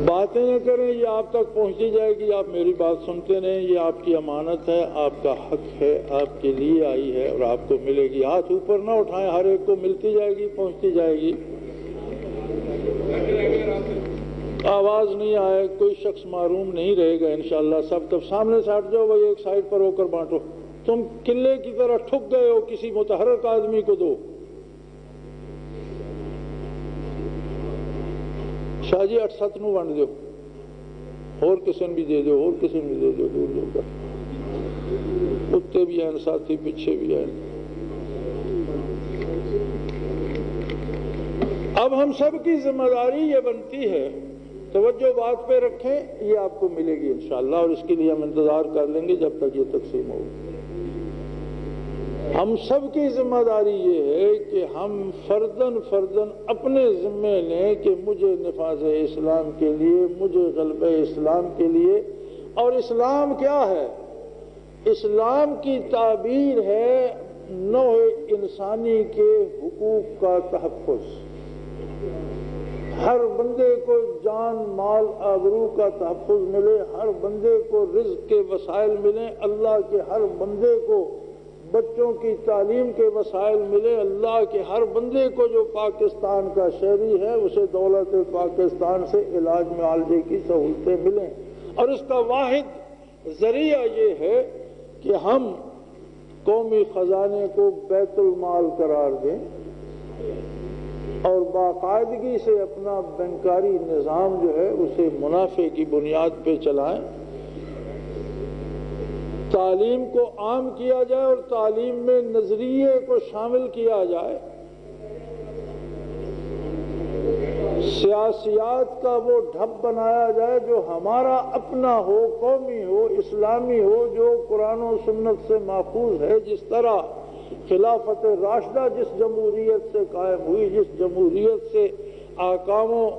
باتیں نہ کریں، یہ آپ تک پہنچی جائے گی، آپ میری بات سنتے رہیں، یہ آپ کی امانت ہے، آپ کا حق ہے، آپ کے لیے آئی ہے اور آپ کو ملے گی۔ ہاتھ اوپر نہ اٹھائیں، ہر ایک کو ملتی جائے گی، پہنچتی جائے گی۔ آواز نہیں آئے، کوئی شخص محروم نہیں رہے گا انشاءاللہ۔ سب تب سامنے سے ہٹ جاؤ بھائی، ایک سائڈ پر ہو کر بانٹو۔ تم قلعے کی طرح ٹھک گئے ہو، کسی متحرک آدمی کو دو۔ شاہ جی 8-7 نو ونڈ دیو، اور کسن بھی دے دو، اور کسن بھی دے دو، دور دور کر۔ کتے بھی ہیں ساتھی، پیچھے بھی ہیں۔ اب ہم سب کی ذمہ داری یہ بنتی ہے، توجہ بات پہ رکھیں، یہ آپ کو ملے گی انشاءاللہ، اور اس کے لیے ہم انتظار کر لیں گے جب تک یہ تقسیم ہوگی۔ ہم سب کی ذمہ داری یہ ہے کہ ہم فرداً اپنے ذمے لیں کہ مجھے نفاذ اسلام کے لیے، مجھے غلبہ اسلام کے لیے۔ اور اسلام کیا ہے؟ اسلام کی تعبیر ہے نوع انسانی کے حقوق کا تحفظ۔ ہر بندے کو جان مال آبرو کا تحفظ ملے، ہر بندے کو رزق کے وسائل ملیں، اللہ کے ہر بندے کو بچوں کی تعلیم کے وسائل ملے، اللہ کے ہر بندے کو جو پاکستان کا شہری ہے اسے دولت پاکستان سے علاج معالجے کی سہولتیں ملیں۔ اور اس کا واحد ذریعہ یہ ہے کہ ہم قومی خزانے کو بیت المال قرار دیں اور باقاعدگی سے اپنا بینکاری نظام جو ہے اسے منافع کی بنیاد پہ چلائیں۔ تعلیم کو عام کیا جائے اور تعلیم میں نظریے کو شامل کیا جائے۔ سیاسیات کا وہ ڈھب بنایا جائے جو ہمارا اپنا ہو، قومی ہو، اسلامی ہو، جو قرآن و سنت سے ماخوذ ہے۔ جس طرح خلافت راشدہ جس جمہوریت سے قائم ہوئی، جس جمہوریت سے احکام و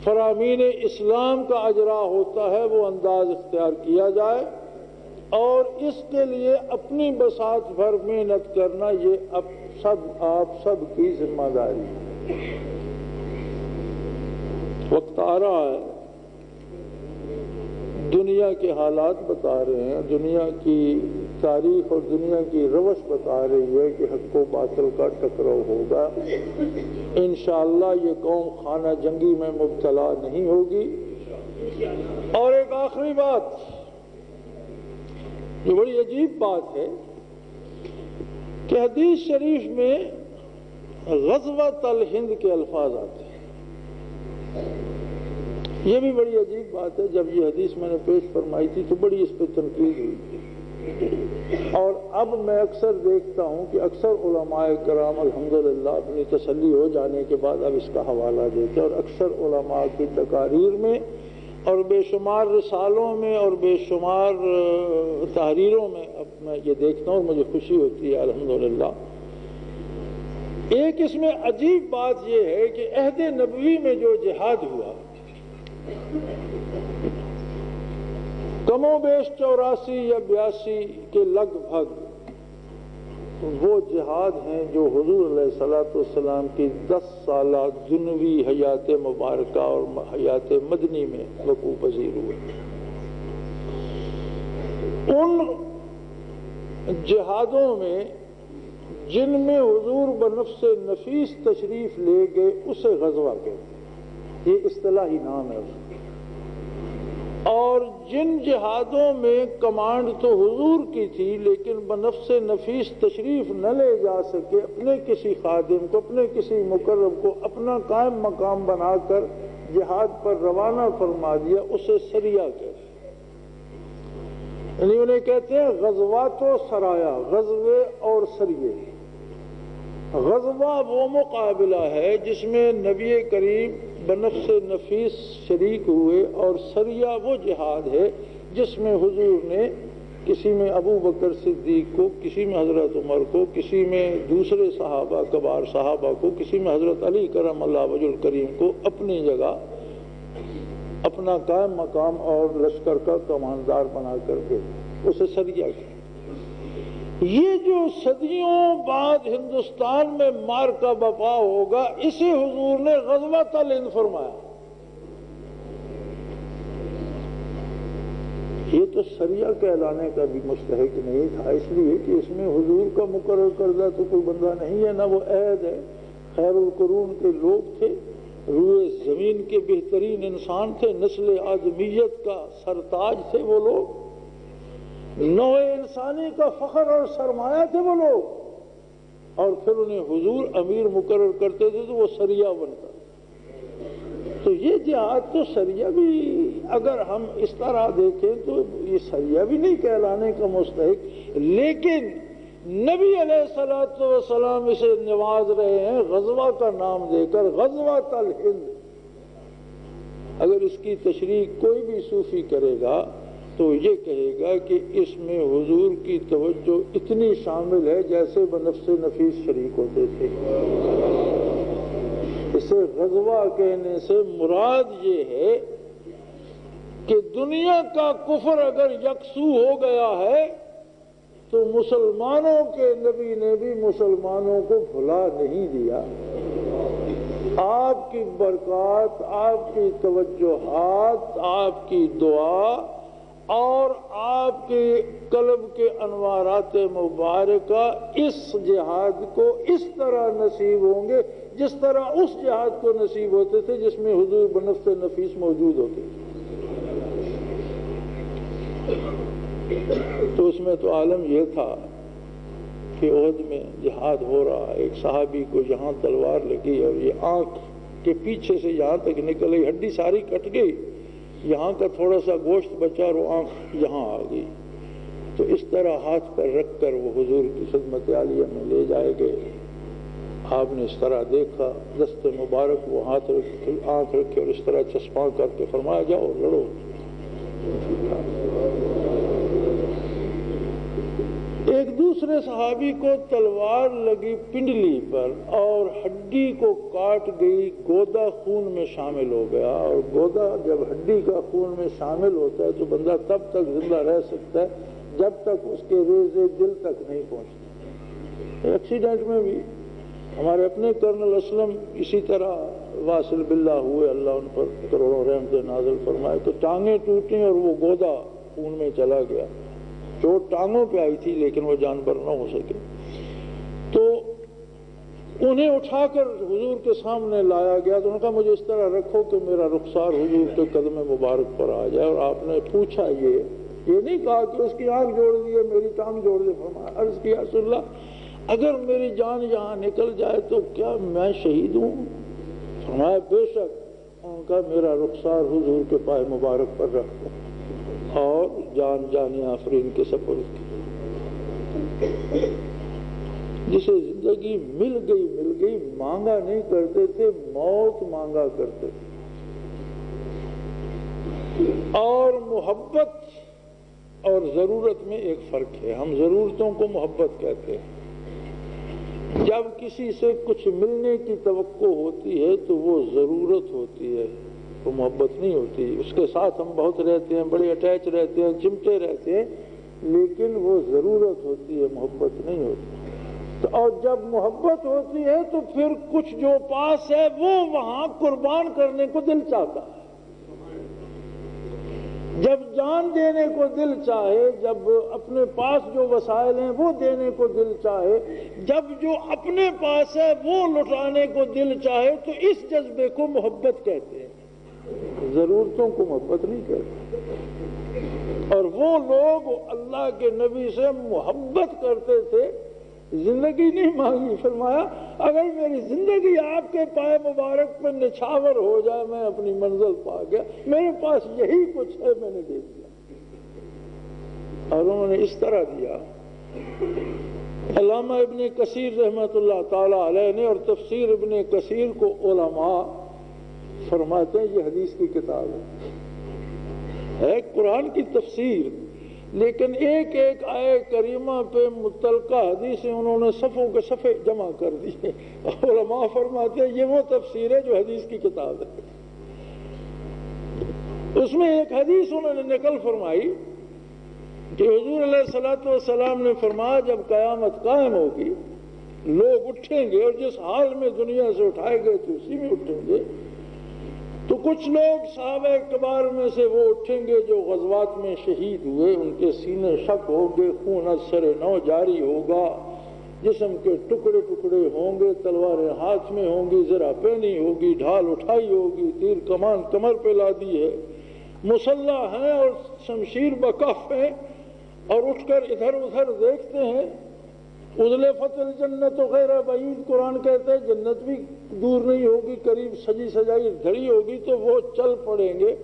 فرامین اسلام کا اجرا ہوتا ہے، وہ انداز اختیار کیا جائے، اور اس کے لیے اپنی بساط بھر محنت کرنا یہ آپ سب کی ذمہ داری ہے۔ وقت آ رہا ہے، دنیا کے حالات بتا رہے ہیں، دنیا کی تاریخ اور دنیا کی روش بتا رہی ہے کہ حق و باطل کا ٹکراؤ ہوگا۔ انشاءاللہ یہ قوم خانہ جنگی میں مبتلا نہیں ہوگی۔ اور ایک آخری بات جو بڑی عجیب بات ہے کہ حدیث شریف میں غزوۃ الہند کے الفاظ آتے ہیں۔ یہ بھی بڑی عجیب بات ہے۔ جب یہ حدیث میں نے پیش فرمائی تھی تو بڑی اس پہ تنقید ہوئی، اور اب میں اکثر دیکھتا ہوں کہ اکثر علماء کرام الحمدللہ اپنی تسلی ہو جانے کے بعد اب اس کا حوالہ دیتے ہیں، اور اکثر علماء کی تقاریر میں اور بے شمار رسالوں میں اور بے شمار تحریروں میں اب میں یہ دیکھتا ہوں اور مجھے خوشی ہوتی ہے الحمدللہ۔ ایک اس میں عجیب بات یہ ہے کہ عہد نبوی میں جو جہاد ہوا، کم و بیش 84 یا 82 کے لگ بھگ وہ جہاد ہیں جو حضور علیہ السلام کی 10 سالہ دنوی حیات مبارکہ اور حیات مدنی میں وقوع پذیر ہوئے۔ ان جہادوں میں جن میں حضور بنفس نفیس تشریف لے گئے اسے غزوہ کہتے ہیں، یہ اصطلاحی نام ہے اس کا۔ اور جن جہادوں میں کمانڈ تو حضور کی تھی لیکن بنفس نفیس تشریف نہ لے جا سکے، اپنے کسی خادم کو، اپنے کسی مقرب کو اپنا قائم مقام بنا کر جہاد پر روانہ فرما دیا، اسے سریہ کہتے ہیں۔ یعنی انہیں کہتے ہیں غزوات و سرایا، غزوے اور سریے۔ غزوہ وہ مقابلہ ہے جس میں نبی کریم بنفس نفیس شریک ہوئے، اور سریہ وہ جہاد ہے جس میں حضور نے کسی میں ابو بکر صدیق کو، کسی میں حضرت عمر کو، کسی میں دوسرے صحابہ کبار صحابہ کو، کسی میں حضرت علی کرم اللہ وجہ الکریم کو اپنی جگہ اپنا قائم مقام اور لشکر کا کماندار بنا کر کے اسے سریہ کیا۔ یہ جو صدیوں بعد ہندوستان میں مارکا بپا ہوگا، اسے حضور نے غزوۃ الہند فرمایا۔ یہ تو سریہ کہلانے کا بھی مستحق نہیں تھا، اس لیے کہ اس میں حضور کا مقرر کردہ تو کوئی بندہ نہیں ہے، نہ وہ عہد ہے۔ خیر القرون کے لوگ تھے، روئے زمین کے بہترین انسان تھے، نسل آدمیت کا سرتاج تھے وہ لوگ، نوع انسانی کا فخر اور سرمایہ تھے وہ لوگ، اور پھر انہیں حضور امیر مقرر کرتے تھے تو وہ سریہ بنتا۔ تو یہ جہاد تو سریہ بھی اگر ہم اس طرح دیکھیں تو یہ سریہ بھی نہیں کہلانے کا مستحق، لیکن نبی علیہ الصلوۃ والسلام اسے نواز رہے ہیں غزوہ کا نام دے کر، غزوۃ الہند۔ اگر اس کی تشریح کوئی بھی صوفی کرے گا تو یہ کہے گا کہ اس میں حضور کی توجہ اتنی شامل ہے جیسے بنفس نفیس شریک ہوتے تھے۔ اسے غزوہ کہنے سے مراد یہ ہے کہ دنیا کا کفر اگر یکسو ہو گیا ہے تو مسلمانوں کے نبی نے بھی مسلمانوں کو بھلا نہیں دیا۔ آپ کی برکات، آپ کی توجہات، آپ کی دعا اور آپ کے قلب کے انوارات مبارکہ اس جہاد کو اس طرح نصیب ہوں گے جس طرح اس جہاد کو نصیب ہوتے تھے جس میں حضور بنفس نفیس موجود ہوتے تھے۔ تو اس میں تو عالم یہ تھا کہ احد میں جہاد ہو رہا، ایک صحابی کو یہاں تلوار لگی اور یہ آنکھ کے پیچھے سے یہاں تک نکل گئی، ہڈی ساری کٹ گئی، یہاں کا تھوڑا سا گوشت بچا اور وہ آنکھ یہاں آ گئی۔ تو اس طرح ہاتھ پر رکھ کر وہ حضور کی خدمت عالیہ میں لے جائے گئے۔ آپ نے اس طرح دیکھا، دست مبارک وہ آنکھ رکھے اور اس طرح چسپاں کر کے فرمایا جاؤ لڑو۔ ایک دوسرے صحابی کو تلوار لگی پنڈلی پر اور ہڈی کو کاٹ گئی، گودا خون میں شامل ہو گیا، اور گودا جب ہڈی کا خون میں شامل ہوتا ہے تو بندہ تب تک زندہ رہ سکتا ہے جب تک اس کے ریزے دل تک نہیں پہنچتے۔ ایکسیڈنٹ میں بھی ہمارے اپنے کرنل اسلم اسی طرح واصل باللہ ہوئے، اللہ ان پر کروڑوں رحمت نازل فرمائے، تو ٹانگیں ٹوٹیں اور وہ گودا خون میں چلا گیا۔ چوٹ ٹانگوں پہ آئی تھی لیکن وہ جانبر نہ ہو سکے۔ تو انہیں اٹھا کر حضور کے سامنے لایا گیا، تو انہوں نے کہا مجھے اس طرح رکھو کہ میرا رخسار حضور کے قدم مبارک پر آ جائے۔ اور آپ نے پوچھا یہ نہیں کہا کہ اس کی آنکھ جوڑ دیے میری ٹانگ جوڑ دے، فرمایا عرض کیا رسول اللہ اگر میری جان یہاں نکل جائے تو کیا میں شہید ہوں؟ فرمایا بے شک۔ انہوں نے کہا میرا رخسار حضور کے پائے مبارک پر رکھ دو اور جان جانی آفرین کے سپرد کی۔ جسے زندگی مل گئی مانگا نہیں کرتے تھے، موت مانگا کرتے تھے۔ اور محبت اور ضرورت میں ایک فرق ہے، ہم ضرورتوں کو محبت کہتے ہیں۔ جب کسی سے کچھ ملنے کی توقع ہوتی ہے تو وہ ضرورت ہوتی ہے، وہ محبت نہیں ہوتی۔ اس کے ساتھ ہم بہت رہتے ہیں، بڑے اٹیچ رہتے ہیں، چمٹے رہتے ہیں، لیکن وہ ضرورت ہوتی ہے، محبت نہیں ہوتی۔ اور جب محبت ہوتی ہے تو پھر کچھ جو پاس ہے وہ وہاں قربان کرنے کو دل چاہتا ہے۔ جب جان دینے کو دل چاہے، جب اپنے پاس جو وسائل ہیں وہ دینے کو دل چاہے، جب جو اپنے پاس ہے وہ لٹانے کو دل چاہے، تو اس جذبے کو محبت کہتے ہیں، ضرورتوں کو محبت نہیں کہتے۔ اور وہ لوگ اللہ کے نبی سے محبت کرتے تھے، زندگی نہیں مانگی۔ فرمایا اگر میری زندگی آپ کے پائے مبارک پر نچھاور ہو جائے میں اپنی منزل پا گیا، میرے پاس یہی کچھ ہے، میں نے دے دیا۔ اور انہوں نے اس طرح دیا۔ علامہ ابن کثیر رحمۃ اللہ تعالی علیہ نے، اور تفسیر ابن کثیر کو علماء فرماتے ہیں یہ حدیث کی کتاب ہے قرآن کی تفسیر، لیکن ایک ایک آیہ کریمہ پہ متعلقہ حدیثیں انہوں نے صفوں کے صفحے جمع کر دیے۔ علماء فرماتے ہیں یہ وہ تفسیر ہے جو حدیث کی کتاب ہے۔ اس میں ایک حدیث انہوں نے نقل فرمائی کہ حضور علیہ الصلوۃ والسلام نے فرمایا جب قیامت قائم ہوگی، لوگ اٹھیں گے اور جس حال میں دنیا سے اٹھائے گئے تھے اسی میں اٹھیں گے، تو کچھ لوگ صحابہ کبار میں سے وہ اٹھیں گے جو غزوات میں شہید ہوئے، ان کے سینے شک ہوں گے، خون از سر نو جاری ہوگا، جسم کے ٹکڑے ٹکڑے ہوں گے، تلواریں ہاتھ میں ہوں گی، زرہ پہنی ہوگی، ڈھال اٹھائی ہوگی، تیر کمان کمر پہ لادی ہے، مسلح ہیں اور شمشیر بکف ہیں، اور اٹھ کر ادھر ادھر دیکھتے ہیں۔ ازلفت الجنت غیر بعید، قرآن کہتا ہے جنت بھی دور نہیں ہوگی، قریب سجی سجائی دھڑی ہوگی، تو وہ چل پڑیں گے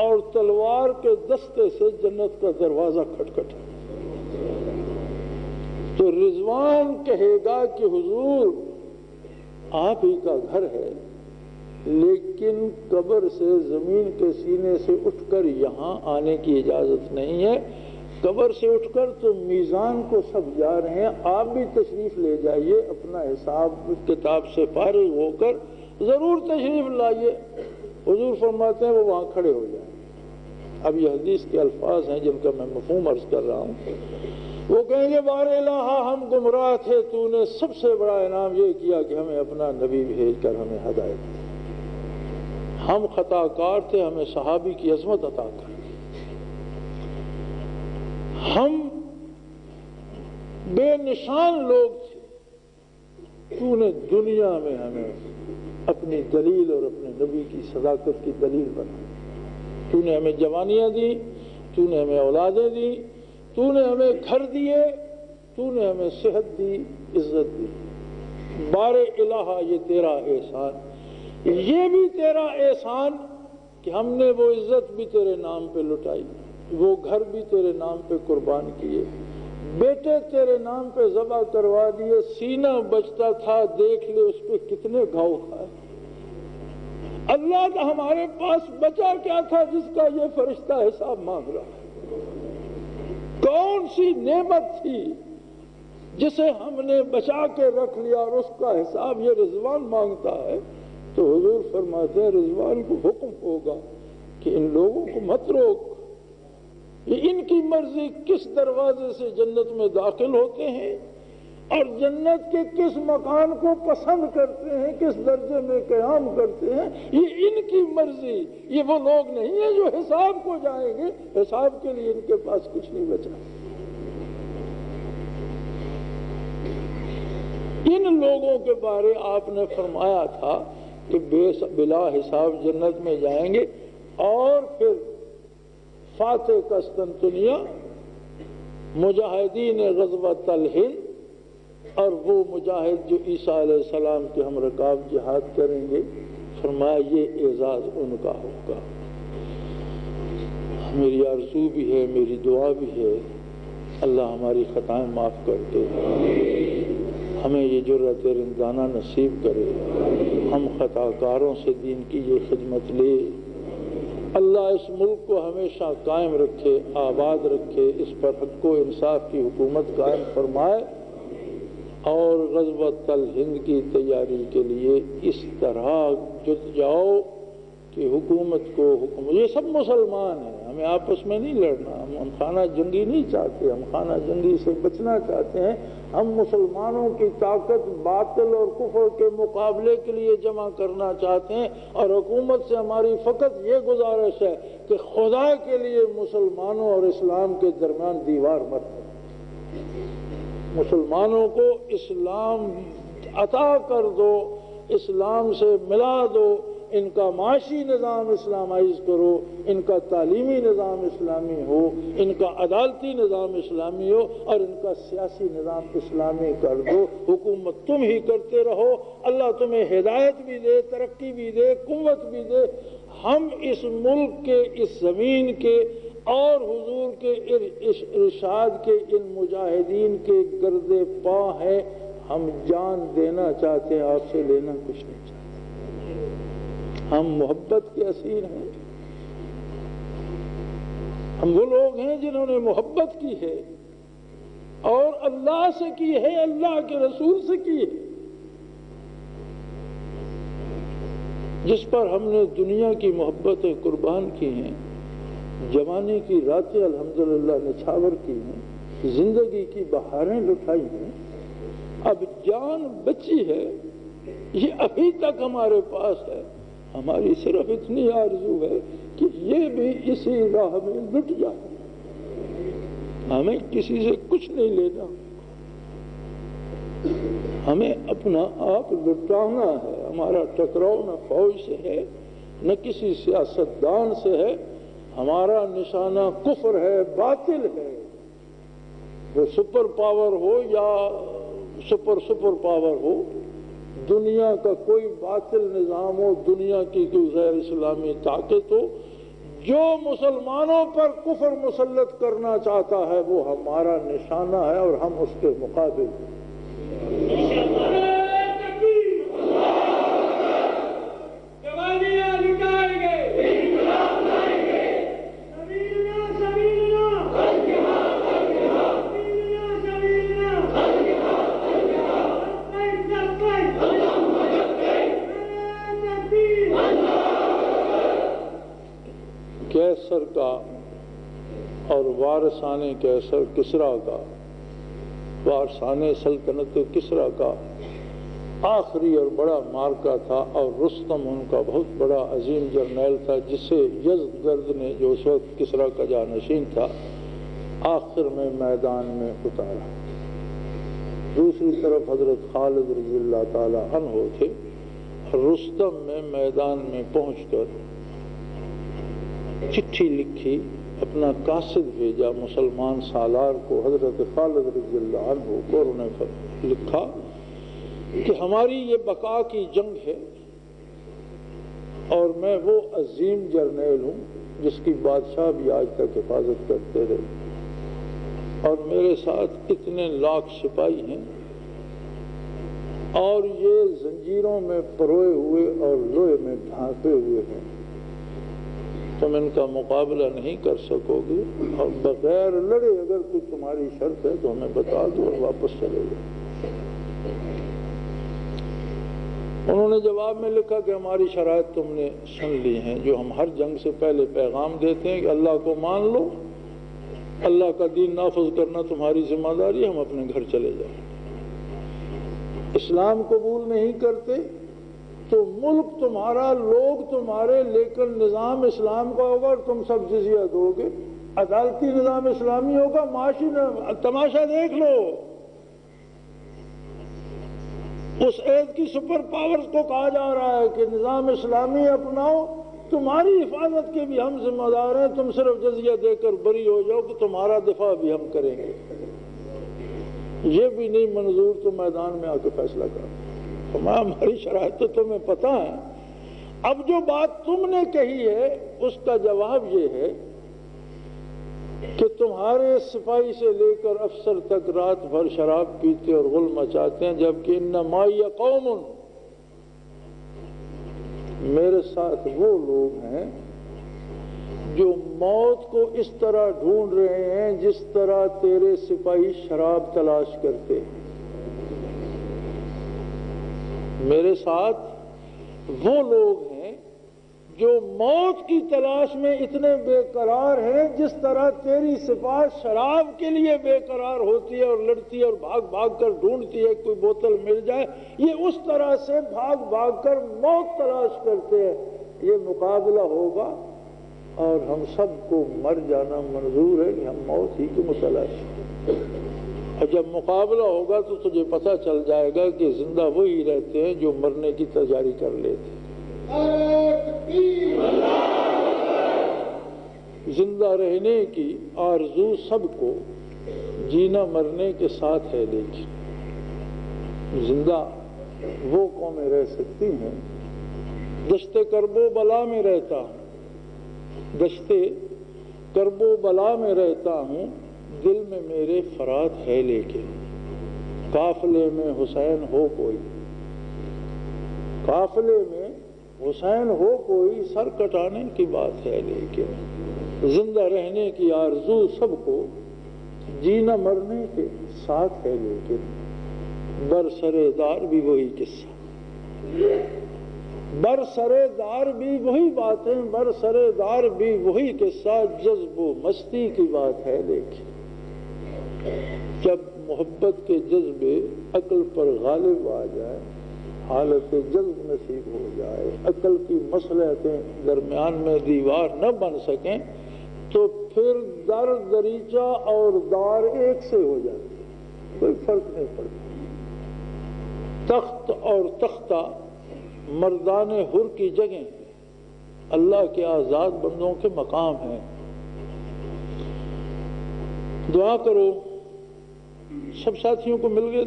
اور تلوار کے دستے سے جنت کا دروازہ کھٹکھٹا۔ تو رضوان کہے گا کہ حضور آپ ہی کا گھر ہے، لیکن قبر سے زمین کے سینے سے اٹھ کر یہاں آنے کی اجازت نہیں ہے، قبر سے اٹھ کر تو میزان کو سب جا رہے ہیں، آپ بھی تشریف لے جائیے، اپنا حساب کتاب سے فارغ ہو کر ضرور تشریف لائیے۔ حضور فرماتے ہیں وہ وہاں کھڑے ہو جائیں۔ اب یہ حدیث کے الفاظ ہیں جن کا میں مفہوم عرض کر رہا ہوں۔ وہ کہیں گے بار الہ ہم گمراہ تھے، تو نے سب سے بڑا انعام یہ کیا کہ ہمیں اپنا نبی بھیج کر ہمیں ہدایت دی، ہم خطا کار تھے، ہمیں صحابی کی عظمت عطا کر، ہم بے نشان لوگ تھے، تو نے دنیا میں ہمیں اپنی دلیل اور اپنے نبی کی صداقت کی دلیل بنا، تو نے ہمیں جوانیاں دی، تو نے ہمیں اولادیں دی، تو نے ہمیں گھر دیے، تو نے ہمیں صحت دی، عزت دی، بار الہ یہ تیرا احسان، یہ بھی تیرا احسان کہ ہم نے وہ عزت بھی تیرے نام پہ لٹائی، وہ گھر بھی تیرے نام پہ قربان کیے، بیٹے تیرے نام پہ ذبح کروا دیے، سینہ بچتا تھا دیکھ لے اس پہ کتنے گھاؤ کھائے۔ اللہ ہمارے پاس بچا کیا تھا جس کا یہ فرشتہ حساب مانگ رہا ہے؟ کون سی نعمت تھی جسے ہم نے بچا کے رکھ لیا اور اس کا حساب یہ رضوان مانگتا ہے؟ تو حضور فرماتے ہیں رضوان کو حکم ہوگا کہ ان لوگوں کو مت روک، یہ ان کی مرضی کس دروازے سے جنت میں داخل ہوتے ہیں اور جنت کے کس مکان کو پسند کرتے ہیں، کس درجے میں قیام کرتے ہیں، یہ ان کی مرضی، یہ وہ لوگ نہیں ہیں جو حساب کو جائیں گے، حساب کے لیے ان کے پاس کچھ نہیں بچا۔ ان لوگوں کے بارے آپ نے فرمایا تھا کہ بلا حساب جنت میں جائیں گے، اور پھر فاتح قسطنطنیہ، مجاہدین غزوۃ الہند، اور وہ مجاہد جو عیسیٰ علیہ السلام کے ہم رکاب جہاد کریں گے، فرمایا یہ اعزاز ان کا ہوگا۔ میری آرزو بھی ہے، میری دعا بھی ہے، اللہ ہماری خطائیں معاف کر دے، ہمیں یہ جرأت رندانہ نصیب کرے، ہم خطا کاروں سے دین کی یہ خدمت لے۔ اللہ اس ملک کو ہمیشہ قائم رکھے، آباد رکھے، اس پر حق و انصاف کی حکومت قائم فرمائے، اور غزوۃ الہند کی تیاری کے لیے اس طرح جت جاؤ کہ حکومت کو حکم، یہ سب مسلمان ہیں، ہمیں آپس میں نہیں لڑنا، ہم خانہ جنگی نہیں چاہتے، ہم خانہ جنگی سے بچنا چاہتے ہیں، ہم مسلمانوں کی طاقت باطل اور کفر کے مقابلے کے لیے جمع کرنا چاہتے ہیں، اور حکومت سے ہماری فقط یہ گزارش ہے کہ خدا کے لیے مسلمانوں اور اسلام کے درمیان دیوار مت کرو، مسلمانوں کو اسلام عطا کر دو، اسلام سے ملا دو، ان کا معاشی نظام اسلامائز کرو، ان کا تعلیمی نظام اسلامی ہو، ان کا عدالتی نظام اسلامی ہو، اور ان کا سیاسی نظام اسلامی کر دو۔ حکومت تم ہی کرتے رہو، اللہ تمہیں ہدایت بھی دے، ترقی بھی دے، قوت بھی دے۔ ہم اس ملک کے، اس زمین کے اور حضور کے ارشاد کے ان مجاہدین کے گرد پا ہیں، ہم جان دینا چاہتے ہیں، آپ سے لینا کچھ نہیں چاہتے، ہم محبت کے اسیر ہیں، ہم وہ لوگ ہیں جنہوں نے محبت کی ہے اور اللہ سے کی ہے، اللہ کے رسول سے کی ہے، جس پر ہم نے دنیا کی محبتیں قربان کی ہیں، جوانی کی راتیں الحمدللہ نچھاور کی ہیں، زندگی کی بہاریں لٹائی ہیں، اب جان بچی ہے، یہ ابھی تک ہمارے پاس ہے، ہماری صرف اتنی آرزو ہے کہ یہ بھی اسی راہ میں لٹ جائے، ہمیں کسی سے کچھ نہیں لینا، ہمیں اپنا آپ لٹانا ہے۔ ہمارا ٹکراؤ نہ فوج سے ہے نہ کسی سیاستدان سے ہے، ہمارا نشانہ کفر ہے، باطل ہے، وہ سپر پاور ہو یا سپر پاور ہو، دنیا کا کوئی باطل نظام ہو، دنیا کی کوئی غیر اسلامی طاقت ہو، جو مسلمانوں پر کفر مسلط کرنا چاہتا ہے وہ ہمارا نشانہ ہے اور ہم اس کے مقابل کیسر کا اور وارثان کیسر کسریٰ کا، وارثان سلطنت کسریٰ کا آخری اور بڑا مارکا تھا، اور رستم ان کا بہت بڑا عظیم جرنیل تھا جسے یزدگرد نے جو اس وقت کسریٰ کا جانشین تھا آخر میں میدان میں اتارا۔ دوسری طرف حضرت خالد رضی اللہ تعالی عنہ تھے، رستم میں میدان میں پہنچ کر چٹھی لکھی، اپنا قاصد بھیجا مسلمان سالار کو، حضرت خالد رضی اللہ عنہ کو، اور انہیں لکھا کہ ہماری یہ بقا کی جنگ ہے اور میں وہ عظیم جرنیل ہوں جس کی بادشاہ بھی آج تک حفاظت کرتے رہے، اور میرے ساتھ اتنے لاکھ سپاہی ہیں اور یہ زنجیروں میں پروئے ہوئے اور لوہے میں ڈھانپے ہوئے ہیں، تم ان کا مقابلہ نہیں کر سکو گے، اور بغیر لڑے اگر کوئی تمہاری شرط ہے تو ہمیں بتا دو اور واپس چلے جاؤ۔ انہوں نے جواب میں لکھا کہ ہماری شرائط تم نے سن لی ہیں، جو ہم ہر جنگ سے پہلے پیغام دیتے ہیں کہ اللہ کو مان لو، اللہ کا دین نافذ کرنا تمہاری ذمہ داری، ہم اپنے گھر چلے جائیں۔ اسلام قبول نہیں کرتے تو ملک تمہارا، لوگ تمہارے، لیکن نظام اسلام کا ہوگا اور تم سب جزیہ دو گے، عدالتی نظام اسلامی ہوگا، معاشی تماشا دیکھ لو۔ اس عید کی سپر پاورز کو کہا جا رہا ہے کہ نظام اسلامی اپناؤ، تمہاری حفاظت کے بھی ہم ذمہ دار ہیں، تم صرف جزیہ دے کر بری ہو جاؤ کہ تمہارا دفاع بھی ہم کریں گے۔ یہ بھی نہیں منظور تو میدان میں آ کے فیصلہ کرو۔ ہماری شرائط تو تمہیں پتہ ہے۔ اب جو بات تم نے کہی ہے اس کا جواب یہ ہے کہ تمہارے سپاہی سے لے کر افسر تک رات بھر شراب پیتے اور غل مچاتے ہیں، جبکہ انما قوم، میرے ساتھ وہ لوگ ہیں جو موت کو اس طرح ڈھونڈ رہے ہیں جس طرح تیرے سپاہی شراب تلاش کرتے ہیں۔ میرے ساتھ وہ لوگ ہیں جو موت کی تلاش میں اتنے بے قرار ہیں جس طرح تیری سپاہ شراب کے لیے بے قرار ہوتی ہے اور لڑتی ہے اور بھاگ بھاگ کر ڈھونڈتی ہے کوئی بوتل مل جائے، یہ اس طرح سے بھاگ بھاگ کر موت تلاش کرتے ہیں۔ یہ مقابلہ ہوگا اور ہم سب کو مر جانا منظور ہے کہ ہم موت ہی کی متلاشی ہیں، اور جب مقابلہ ہوگا تو تجھے پتہ چل جائے گا کہ زندہ وہی رہتے ہیں جو مرنے کی تیاری کر لیتے ہیں۔ زندہ رہنے کی آرزو سب کو جینا مرنے کے ساتھ ہے، لیکن زندہ وہ قومیں رہ سکتی ہیں۔ دشتے کرب و بلا میں رہتا ہوں، دشتے کرب و بلا میں رہتا ہوں، دل میں میرے فرات ہے، لیکن قافلے میں حسین ہو کوئی، قافلے میں حسین ہو کوئی، سر کٹانے کی بات ہے، لیکن زندہ رہنے کی آرزو سب کو جینا مرنے کے ساتھ ہے، لیکن برسرے دار بھی وہی قصہ، برسرے دار بھی وہی باتیں، برسرے دار بھی وہی قصہ، جذب و مستی کی بات ہے، لیکن جب محبت کے جذبے عقل پر غالب آ جائے، حالت جذب نصیب ہو جائے، عقل کی مصلحتیں درمیان میں دیوار نہ بن سکیں، تو پھر در دریچہ اور دار ایک سے ہو جاتے، کوئی فرق نہیں پڑتا۔ تخت اور تختہ مردان حر کی جگہ اللہ کے آزاد بندوں کے مقام ہیں۔ دعا کرو، سب ساتھیوں کو مل گئے؟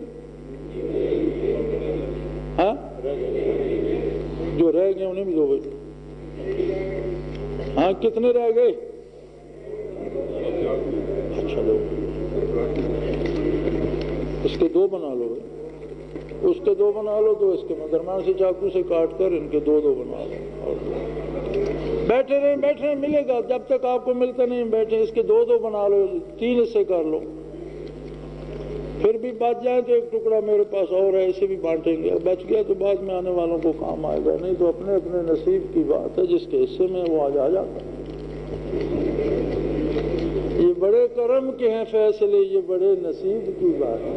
ہاں، جو رہ گئے انہیں بھی دو بھائی۔ ہاں، کتنے رہ گئے؟ اچھا، دو، اس کے دو بنا لو، اس کے دو بنا لو، تو اس کے درمیان سے چاقو سے کاٹ کر ان کے دو دو بنا لو، اور بیٹھے رہیں ملے گا، جب تک آپ کو ملتا نہیں بیٹھے، اس کے دو دو بنا لو، 3 حصے کر لو، پھر بھی بچ جائے تو ایک ٹکڑا میرے پاس اور ہے، اسے بھی بانٹیں گے، بچ گیا تو بعد میں آنے والوں کو کام آئے گا، نہیں تو اپنے اپنے نصیب کی بات ہے، جس کے حصے میں وہ آ جاتا ہے۔ یہ بڑے کرم کے ہیں فیصلے، یہ بڑے نصیب کی بات ہے۔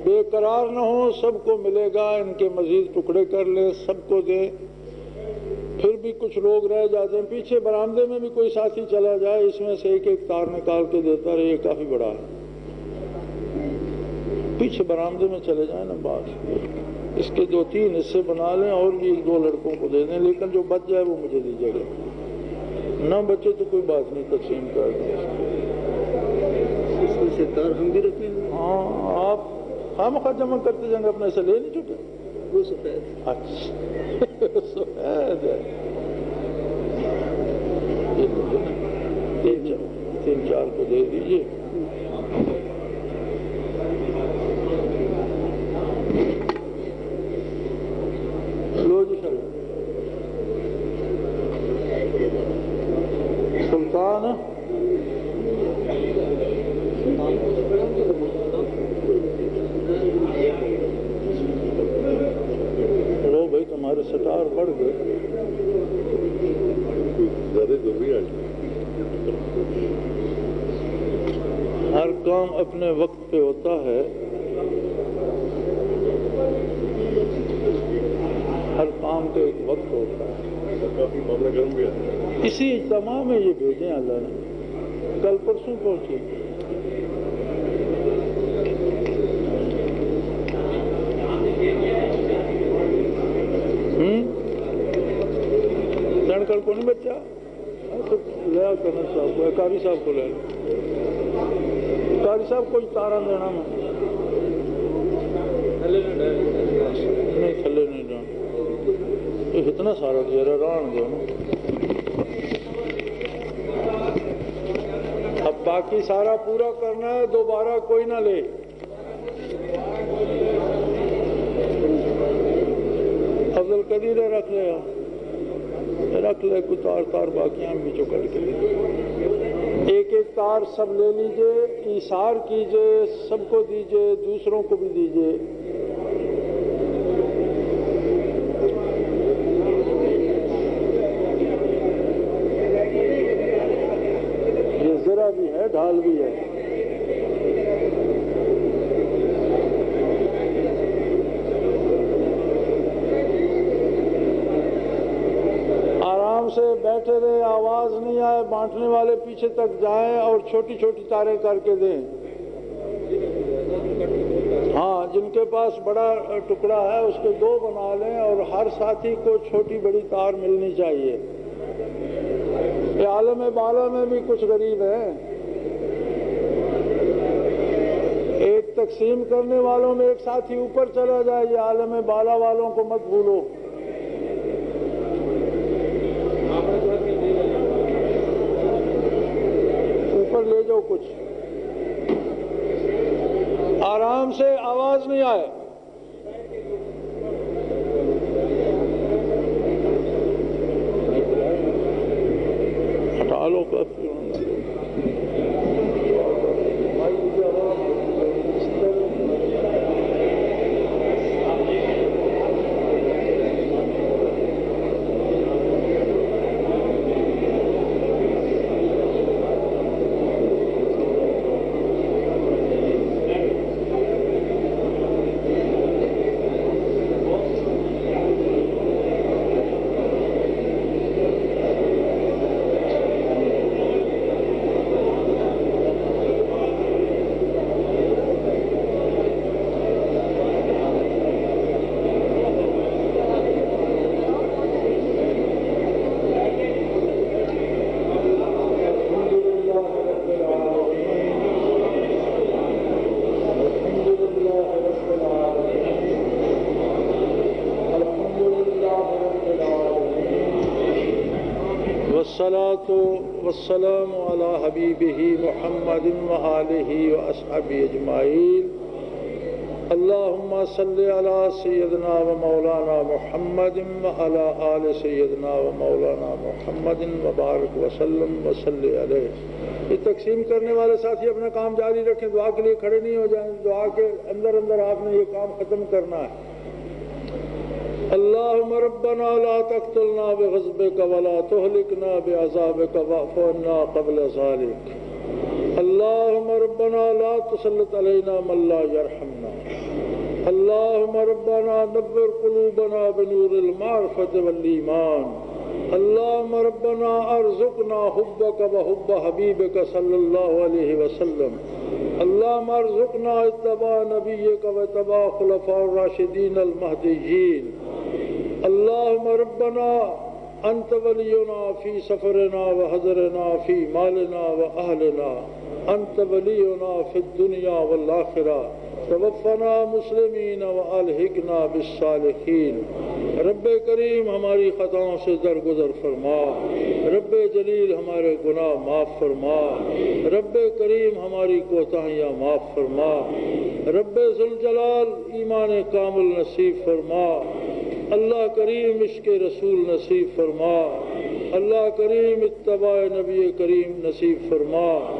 بے قرار نہ ہو، سب کو ملے گا، ان کے مزید ٹکڑے کر لیں، سب کو دیں۔ پھر بھی کچھ لوگ رہ جاتے ہیں، پیچھے برآمدے میں بھی کوئی ساتھی چلا جائے، اس میں سے ایک ایک تار نکال کے دیتا رہے، یہ کافی بڑا ہے۔ پیچھے برآمدے میں چلے جائیں نا، بات اس کے 2-3 حصے بنا لیں اور بھی 1-2 لڑکوں کو دے دیں، لیکن جو بچ جائے وہ مجھے دیجیے گا، نہ بچے تو کوئی بات نہیں، تقسیم کر دیں۔ اس میں سے تار ہم بھی رکھیں؟ ہاں، آپ خواہ جمع کرتے جائیں گے، اپنے سے لے نہیں چکے؟ وہ سفید، اچھا سفید ہے، 3-4 کو دے دیجیے۔ لو جی سلطان، لو بھائی تمہارے سٹار بڑھ گئے، ہر کام اپنے وقت پہ ہوتا ہے، ہر کام کا ایک وقت ہوتا ہے۔ اسی اجتماع میں یہ بھیجیں اللہ نے، کل پرسوں پہنچی۔ کل کو نہیں بچہ تو لیا کرنا صاحب کو، قاری صاحب کو لے لو، قاری صاحب کو تارا دینا میں نہیں، تھلے نہیں جانا، یہ اتنا سارا دیا رہا، ران دو نا۔ اب باقی سارا پورا کرنا ہے، دوبارہ کوئی نہ لے۔ افضل قدیر رکھ لے، رکھ لے، کوئی تار باقی ہم بھی چکٹ کے لیے، ایک ایک تار سب لے لیجئے، ایثار کیجئے، سب کو دیجئے، دوسروں کو بھی دیجئے۔ یہ ذرا بھی ہے، ڈھال بھی ہے۔ سے بیٹھے رہے، آواز نہیں آئے، بانٹنے والے پیچھے تک جائیں اور چھوٹی چھوٹی تاریں کر کے دیں۔ ہاں، جن کے پاس بڑا ٹکڑا ہے اس کے 2 بنا لیں، اور ہر ساتھی کو چھوٹی بڑی تار ملنی چاہیے۔ یہ عالم بالا میں بھی کچھ غریب ہیں، ایک تقسیم کرنے والوں میں ایک ساتھی اوپر چلا جائے، یہ عالم بالا والوں کو مت بھولو۔ لے جاؤ کچھ، آرام سے، آواز نہیں آئے۔ ہٹا لو کافی۔ والصلاة والسلام على حبيبه محمد وآله وأصحابه أجمعين اللهم صل على سيدنا ومولانا محمد وعلى آل سيدنا ومولانا محمد وبارك وسلم وصلی علیہ۔ یہ تقسیم کرنے والے ساتھی اپنا کام جاری رکھیں، دعا کے لیے کھڑے نہیں ہو جائیں، دعا کے اندر اندر آپ نے یہ کام ختم کرنا ہے۔ اللهم ربنا لا تقتلنا بغضبك ولا تهلكنا بعذابك واعف عنا قبل ذلك۔ اللهم ربنا لا تسلط علينا من لا يرحمنا۔ اللهم ربنا نور قلوبنا بنور المعرفة والإيمان۔ اللهم ربنا ارزقنا حبك وحب حبيبك صلى الله عليه وسلم۔ اللهم ارزقنا اتباع نبيك واتباع خلفاء الراشدين المهديين۔ اللهم ربنا أنت ولينا في سفرنا وحضرنا في مالنا وأهلنا، أنت ولينا في الدنيا والآخرة، توفنا مسلمین والحقنا بالصالحین۔ رب کریم ہماری خطاؤں سے درگزر فرما، رب جلیل ہمارے گناہ معاف فرما، رب کریم ہماری کوتاہیاں معاف فرما، رب ذوالجلال ایمان کامل نصیب فرما، اللہ کریم عشق رسول نصیب فرما، اللہ کریم اتباع نبی کریم نصیب فرما۔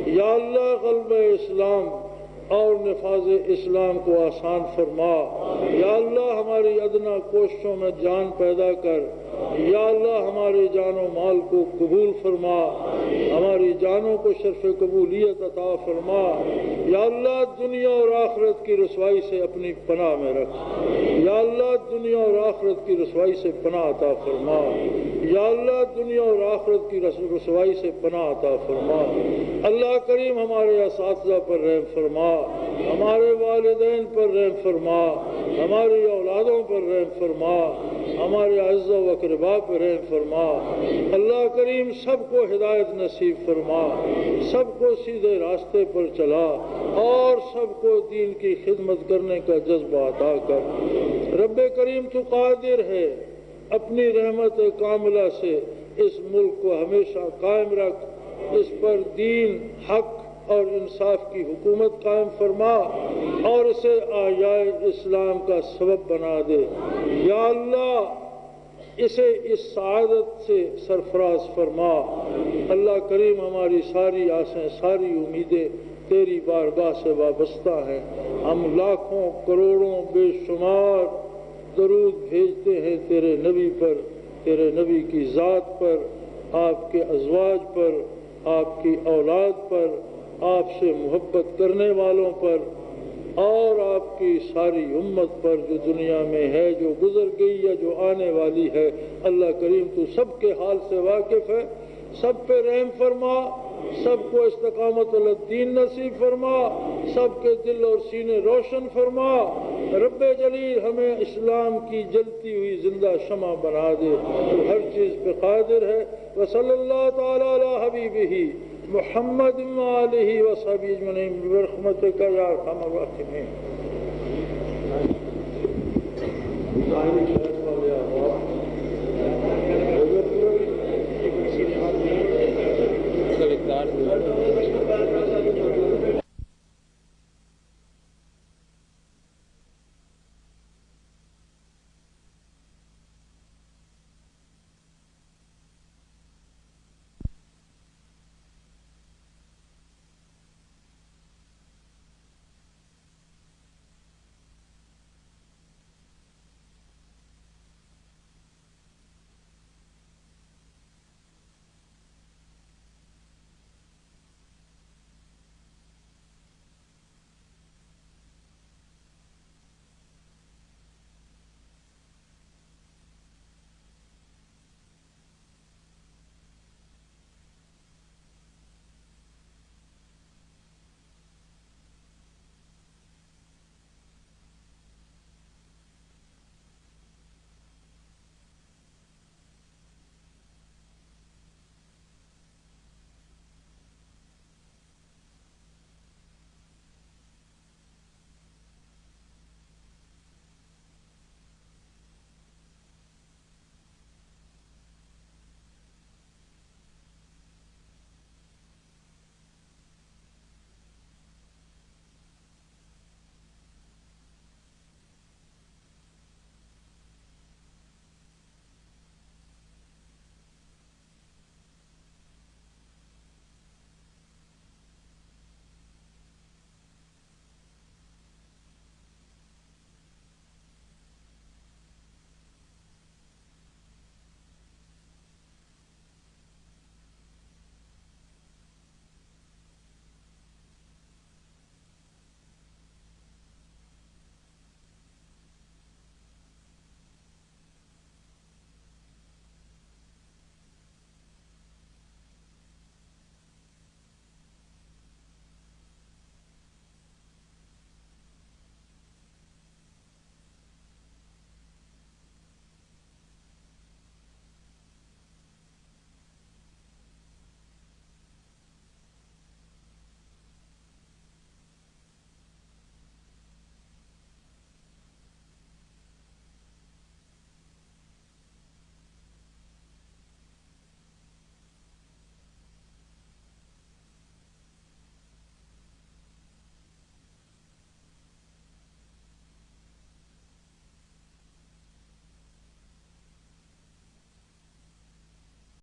یا اللہ قلب اسلام اور نفاذ اسلام کو آسان فرما۔ یا اللہ ہماری ادنا کوششوں میں جان پیدا کر۔ یا اللہ ہماری جان و مال کو قبول فرما، ہماری جانوں کو شرف قبولیت عطا فرما۔ یا اللہ دنیا اور آخرت کی رسوائی سے اپنی پناہ میں رکھ۔ یا اللہ دنیا اور آخرت کی رسوائی سے پناہ عطا فرما۔ یا اللہ دنیا اور آخرت کی رسوائی سے پناہ عطا فرما۔ اللہ کریم ہمارے اساتذہ پر رحم فرما، ہمارے والدین پر رحم فرما، ہماری اولادوں پر رحم فرما، ہمارے اعزاء و اقرباء پر رحم فرما۔ اللہ کریم سب کو ہدایت نصیب فرما، سب کو سیدھے راستے پر چلا اور سب کو دین کی خدمت کرنے کا جذبہ عطا کر۔ رب کریم تو قادر ہے، اپنی رحمت کاملہ سے اس ملک کو ہمیشہ قائم رکھ، اس پر دین، حق اور انصاف کی حکومت قائم فرما اور اسے آیائے اسلام کا سبب بنا دے۔ یا اللہ اسے اس سعادت سے سرفراز فرما۔ اللہ کریم ہماری ساری آسیں، ساری امیدیں تیری بارگاہ سے وابستہ ہیں۔ ہم لاکھوں کروڑوں بے شمار درود بھیجتے ہیں تیرے نبی پر، تیرے نبی کی ذات پر، آپ کے ازواج پر، آپ کی اولاد پر، آپ سے محبت کرنے والوں پر اور آپ کی ساری امت پر جو دنیا میں ہے، جو گزر گئی یا جو آنے والی ہے۔ اللہ کریم تو سب کے حال سے واقف ہے، سب پہ رحم فرما، سب کو استقامت الدین نصیب فرما، سب کے دل اور سینے روشن فرما۔ رب جلیل ہمیں اسلام کی جلتی ہوئی زندہ شمع بنا دے، تو ہر چیز پہ قادر ہے۔ وصلی اللہ تعالی علی حبیبہ محمد وآلہ وصحبہ اجمعین برحمتک یا ارحم الراحمین۔